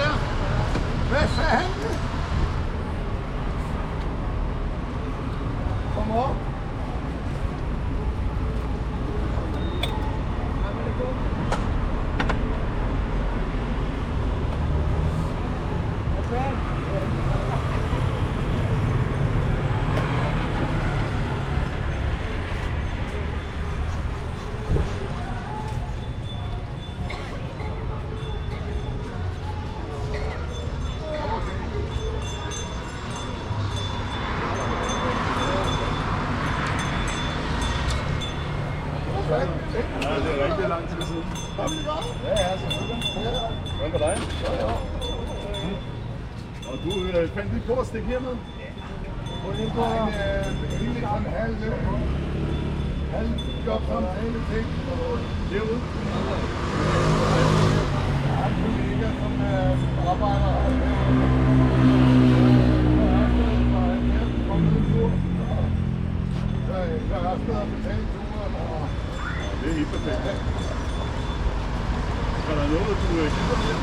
der. Hvad fanden? Kom op. Ja, det er rigtig lang tid siden. Ja, selvfølgelig. Hvad med dig? Og du fandt lige på at stikke herned? Lige sådan en halv jobsamtale ting. Derude? Jeg har en kollega, som arbejder her. Så jeg har stået og betalt turen. Det er helt perfekt. Er der noget, du kigger med?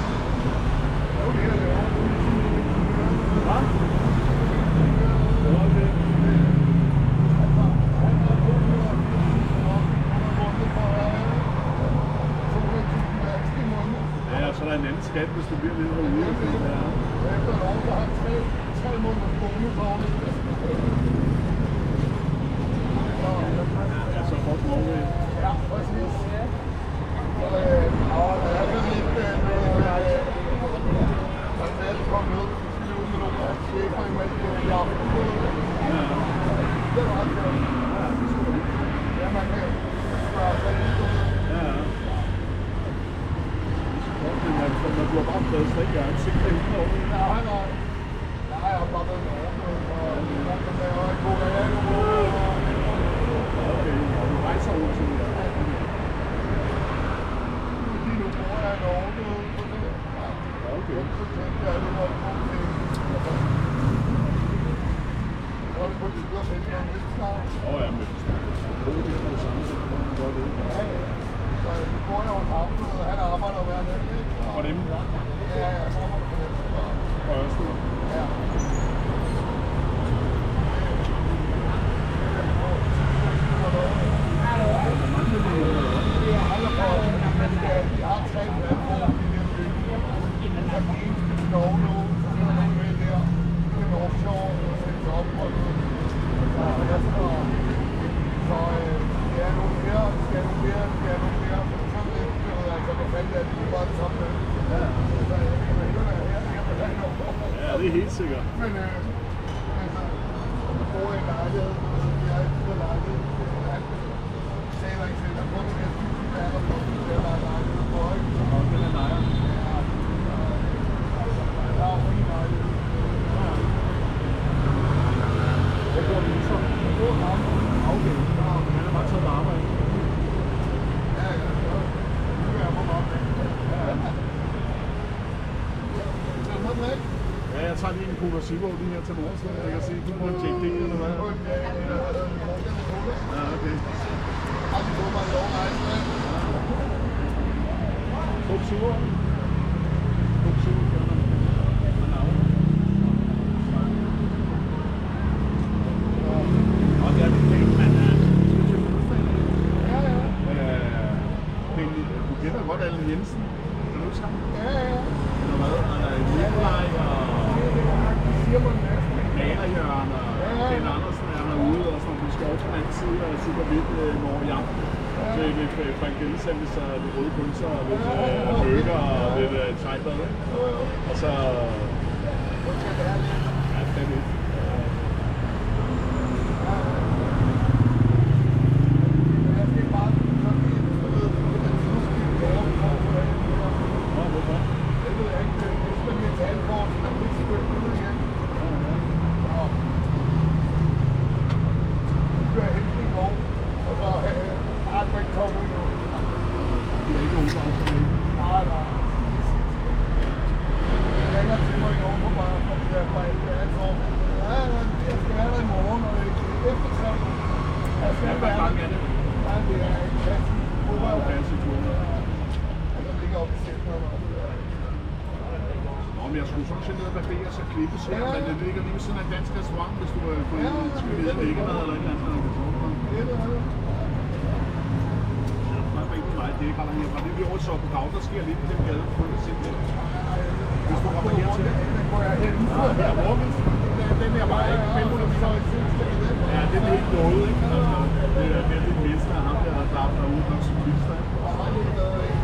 Jo, det er det også. Hvad? Okay. Ja, og så er der en anden skat, hvis du bliver lidt herude. Efter et år, så har jeg 3 måneders bonus over det. Ja, så får du lov ved. Ja, præcis. Så der er sådan lidt, når det kommer ned, så skal vi ud med nogle af chefer i aften. Ja. Det er meget godt. Ja, det skal du. Ja, man kan spørge sig ind. Ja, ja. Men du har bare taget slik, jeg har ikke set det hele over. Nej. Nej, jeg har bare været overgået, og der er jo en god real. Okay, og du rejser over til det. Lige nu bruger jeg en overgået på det. Okay. Så tænkte jeg, at det var en god ting. Så er det på tide at finde noget nyt snart. Ja, men det er det samme, så kan man godt det. Så nu bor jeg hos ham, og han arbejder hver dag. For dem? Ja, jeg arbejder for dem. Og Ørsted? Ja. Jeg har 3 platforme i den bygning. Der er en til Norge nu, så er der nogle med der. Det er offshore, og sættes op og noget. Så det er nogle mere, det er nogle mere, sådan lidt, altså hvor fanden er det, det er bare det samme med. Ja, Ja, det er helt sikkert. men altså, jeg bor i en lejlighed, jeg er ikke lejlighed. Jeg taler ikke til, der er kun en der er der på, der er lejlighed på, ikke? Og den er lejer. Der er jo en lejlighed. Hvor bor du så? Jeg bor ham. Okay, han er bare taget arbejde. Ja, nu er jeg på mig. Ja, jeg tager lige en Cola Zero lige her til morgen, så jeg kan se, du på en JD eller hvad? Ja, okay. Har du fået mig lov at rejse med? Cola Zero? Cola Zero, og det er det pænt, man er. Du kender godt Allen Jensen. Kan du huske ham? Ja. Eller hvad? Han er Nikolaj og Malerjørn og Ken Andersen er herude og sådan nogle skov på den anden side og super vidt morgen i aften. Så lidt Frank Gelsandis og lidt røde pølser og lidt burger og lidt thai-mad. Og så... Ja, det er det. Jeg ringer til mig i år på bare, for det er fra et andet år. om jeg skulle sådan set ned og barbere så klippes her, men det ligger lige ved siden af en dansk restaurant, hvis du skulle vide, at det ikke er noget eller et eller andet. Der er rigtig meget dækker der herfra. Det er vi over i Soppegav, der sker lidt i den gade, på det sind der. Hvis du kommer hertil. Her er Vorvis. Den her var ikke 500 meter. Ja, den er helt noget, ikke? Altså, det er lidt mindste af ham, der har klappet derude, når cyklister.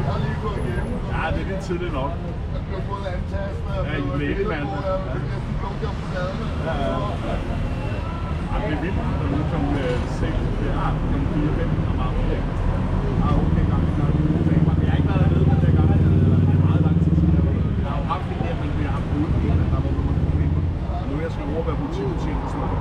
Jeg har lige gået igennem. Ja, det er lidt tidligt nok. Jeg blev både antastet og Ja, i blækkeland. Ja, ja. Ej, det er vildt, når nu kom 6, 4, 5 om aftenen. Ja, okay, gang. Jeg har ikke været dernede den der gang. Det er meget lang tid siden. Jeg har jo haft det der, men vi har haft ude, der var nogle problemer. Nu er jeg skal over at være politibetjent og sådan noget.